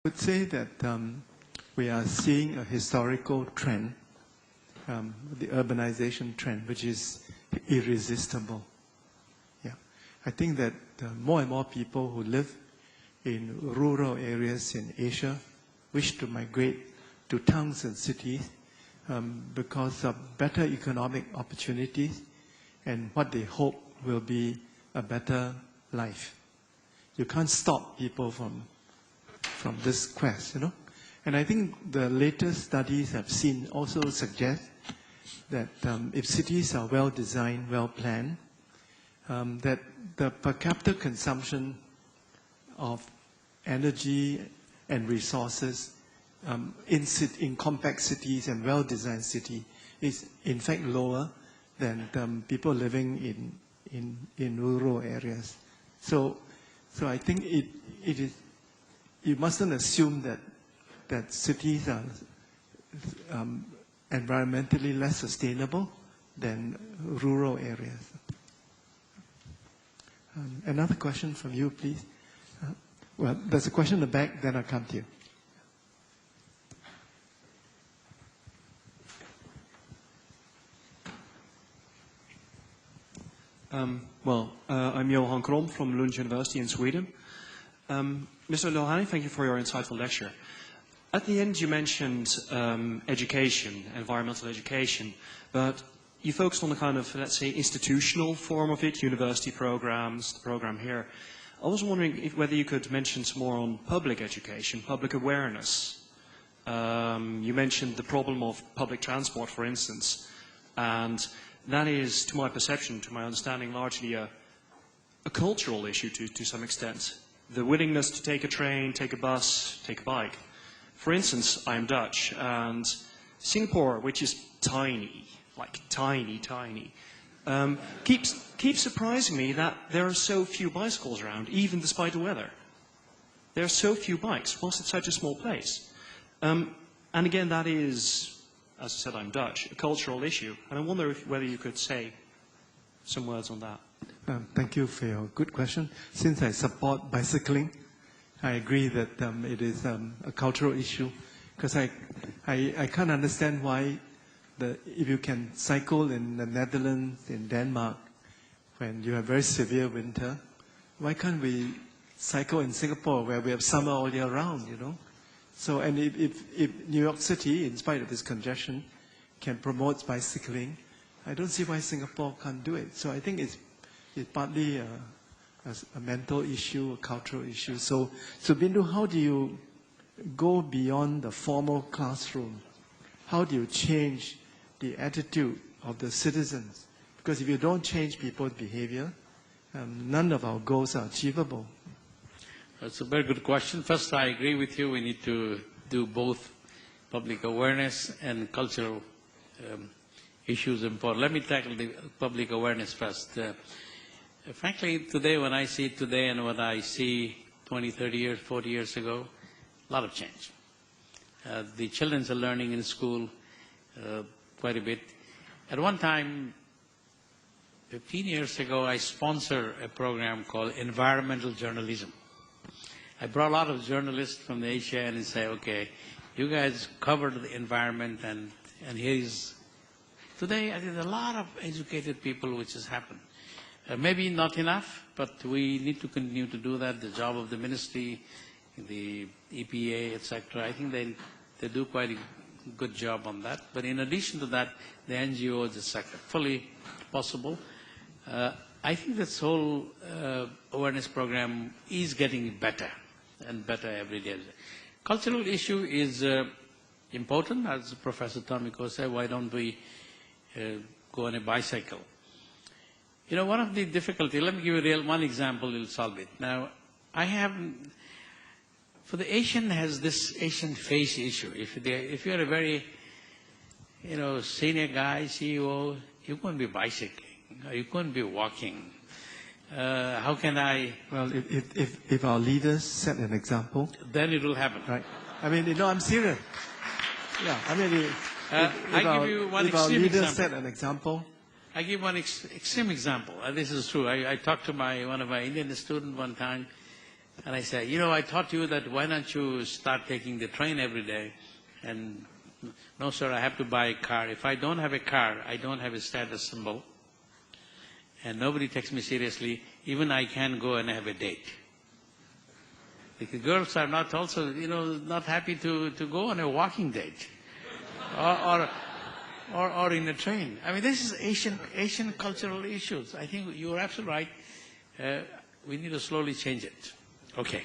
would say that we are seeing a historical trend, the urbanization trend, which is irresistible. Yeah, I think that more and more people who live in rural areas in Asia wish to migrate to towns and cities because of better economic opportunities and what they hope will be a better life. You can't stop people from this quest, you know. And I think the latest studies I've seen also suggest that if cities are well designed, well planned, that the per capita consumption of energy and resources in compact cities and well-designed cities is in fact lower than people living in rural areas. So I think it is. You mustn't assume that cities are environmentally less sustainable than rural areas. Another question from you, please. Well, there's a question in the back, then I'll come to you. I'm Johan Krom from Lund University in Sweden. Mr. Lohani, thank you for your insightful lecture. At the end, you mentioned education, environmental education, but you focused on the kind of, let's say, institutional form of it, university programs, the program here. I was wondering whether you could mention some more on public education, public awareness. You mentioned the problem of public transport, for instance, and that is, to my perception, to my understanding, largely a cultural issue to some extent. The willingness to take a train, take a bus, take a bike. For instance, I'm Dutch, and Singapore, which is tiny, like tiny, keeps surprising me that there are so few bicycles around, even despite the weather. There are so few bikes, whilst it's such a small place. And again, that is, as I said, I'm Dutch, a cultural issue. And I wonder whether you could say some words on that. Thank you for your good question. Since I support bicycling, I agree that it is a cultural issue, because I can't understand why if you can cycle in the Netherlands, in Denmark, when you have very severe winter, why can't we cycle in Singapore where we have summer all year round, you know? So, and if New York City, in spite of this congestion, can promote bicycling, I don't see why Singapore can't do it. So I think it's partly a mental issue, a cultural issue. So Bindu, how do you go beyond the formal classroom? How do you change the attitude of the citizens? Because if you don't change people's behavior, none of our goals are achievable. That's a very good question. First, I agree with you. We need to do both public awareness and cultural issues important. Let me tackle the public awareness first. Frankly, today, when I see it today and what I see 20, 30 years, 40 years ago, a lot of change. The children are learning in school quite a bit. At one time, 15 years ago, I sponsored a program called Environmental Journalism. I brought a lot of journalists from Asia and say, okay, you guys covered the environment and here is... Today, I think there's a lot of educated people which has happened. Maybe not enough, but we need to continue to do that. The job of the ministry, the EPA, etc. I think they do quite a good job on that. But in addition to that, the NGOs, etc. Fully possible. I think this whole awareness program is getting better and better every day. Cultural issue is important, as Professor Tomiko said. Why don't we go on a bicycle? You know, one of the difficulties, let me give you one example, it'll solve it. Now, for the Asian has this Asian face issue. If you're a very, senior guy, CEO, you couldn't be bicycling, you couldn't be walking. How can I? Well, if our leaders set an example, then it will happen. Right. I mean, I'm serious. Yeah, I mean, if our leaders set an example. I give one extreme example. This is true. I talked to one of my Indian students one time. And I say, you know, I taught you that why don't you start taking the train every day? And no, sir, I have to buy a car. If I don't have a car, I don't have a status symbol. And nobody takes me seriously. Even I can go and have a date. Because girls are not also, you know, not happy to go on a walking date. Or in a train. I mean, this is Asian cultural issues. I think you're absolutely right. We need to slowly change it. Okay.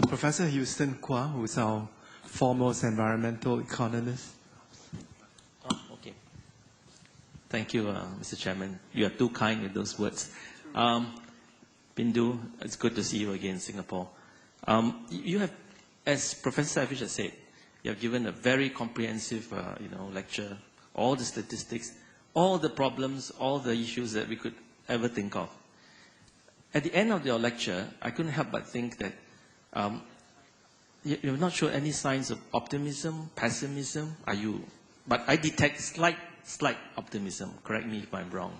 Professor Houston Kwa, who is our foremost environmental economist. Oh, okay. Thank you, Mr. Chairman. You are too kind with those words. Bindu, it's good to see you again in Singapore. You have, as Professor Savage has said, you have given a very comprehensive, lecture, all the statistics, all the problems, all the issues that we could ever think of. At the end of your lecture, I couldn't help but think that you've not shown any signs of optimism, pessimism. But I detect slight optimism. Correct me if I'm wrong.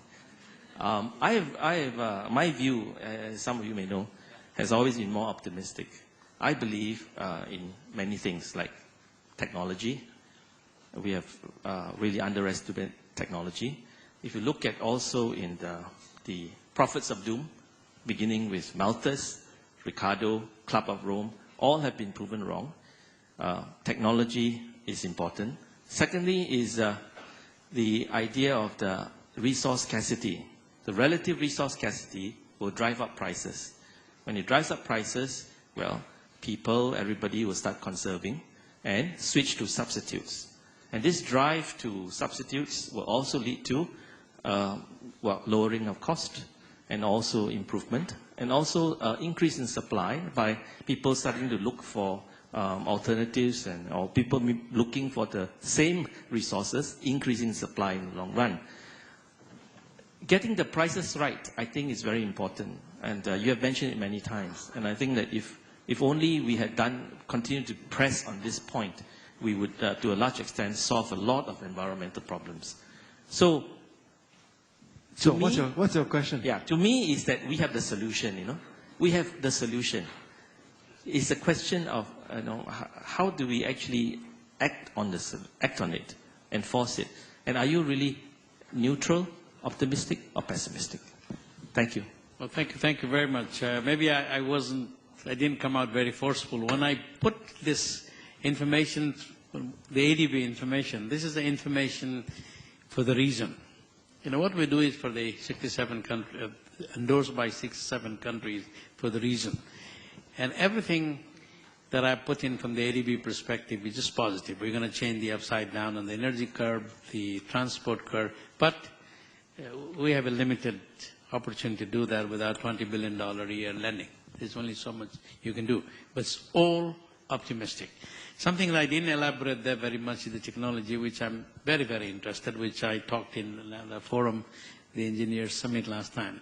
My view, as some of you may know, has always been more optimistic. I believe in many things like technology. We have really underestimated technology. If you look at also in the prophets of doom, beginning with Malthus, Ricardo, Club of Rome, all have been proven wrong. Technology is important. Secondly is the idea of the resource scarcity. The relative resource scarcity will drive up prices. When it drives up prices, well, everybody will start conserving and switch to substitutes. And this drive to substitutes will also lead to lowering of cost and also improvement, and also increase in supply by people starting to look for alternatives or people looking for the same resources, increasing supply in the long run. Getting the prices right, I think, is very important. And you have mentioned it many times. And I think that if only we had continued to press on this point, we would, to a large extent, solve a lot of environmental problems. So what's your question? Yeah, to me is that we have the solution, We have the solution. It's a question of, how do we actually act on it, enforce it? And are you really neutral, optimistic, or pessimistic? Thank you. Well, thank you very much. Maybe I didn't come out very forceful. When I put this information, the ADB information, this is the information for the reason. What we do is for the 67 countries, endorsed by 67 countries for the reason. And everything that I put in from the ADB perspective is just positive. We're going to change the upside down on the energy curve, the transport curve, but we have a limited opportunity to do that without $20 billion a year lending. There's only so much you can do. But it's all optimistic. Something that I didn't elaborate there very much is the technology, which I'm very, very interested, which I talked in the forum, the engineers summit last time.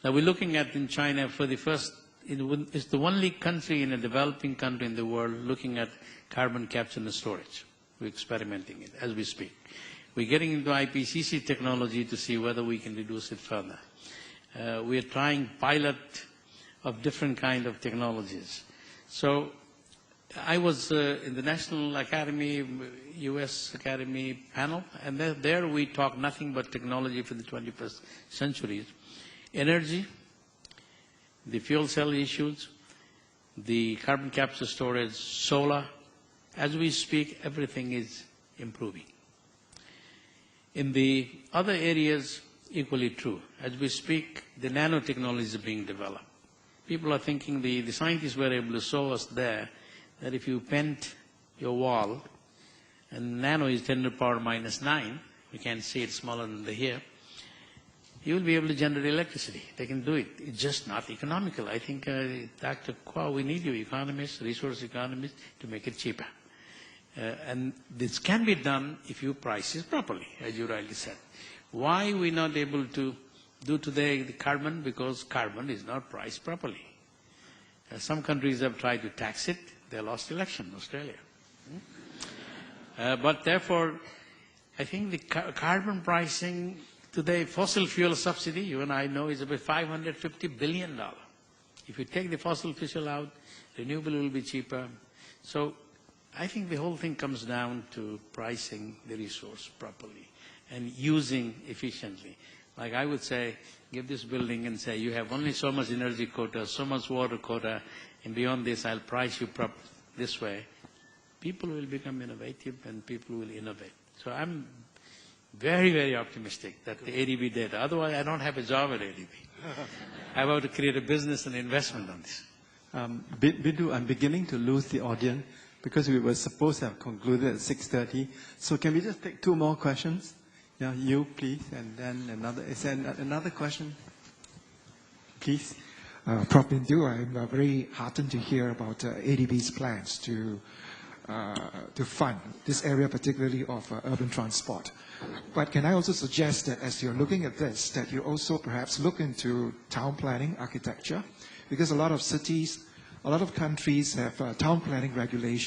Now we're looking at in China for the first, it's the only country in a developing country in the world looking at carbon capture and storage. We're experimenting it as we speak. We're getting into IPCC technology to see whether we can reduce it further. We are trying pilot of different kind of technologies. So I was in the National Academy, US Academy panel, and there we talk nothing but technology for the 21st century. Energy, the fuel cell issues, the carbon capture storage, solar. As we speak, everything is improving. In the other areas, equally true. As we speak, the nanotechnologies are being developed. People are thinking, the scientists were able to show us there that if you paint your wall, and nano is 10 to the power minus 9, you can see it's smaller than the here, you will be able to generate electricity. They can do it. It's just not economical. I think, Dr. Kwa, we need you economists, resource economists, to make it cheaper. And this can be done if you price it properly, as you rightly said. Why are we not able to do today the carbon? Because carbon is not priced properly. Some countries have tried to tax it. They lost election, Australia. But therefore, I think the carbon pricing today, fossil fuel subsidy, you and I know, is about $550 billion. If you take the fossil fuel out, renewable will be cheaper. So I think the whole thing comes down to pricing the resource properly and using efficiently. Like I would say, give this building and say, you have only so much energy quota, so much water quota, and beyond this, I'll price you this way. People will become innovative and people will innovate. So I'm very, very optimistic that the ADB data, otherwise I don't have a job at ADB. I have to create a business and investment on this. Bindu, I'm beginning to lose the audience because we were supposed to have concluded at 6:30. So can we just take 2 more questions? Yeah, you please, and then another. Is there another question? Please. Prof. Bindu, I'm very heartened to hear about ADB's plans to fund this area, particularly of urban transport. But can I also suggest that as you're looking at this, that you also perhaps look into town planning architecture? Because a lot of cities, a lot of countries have town planning regulations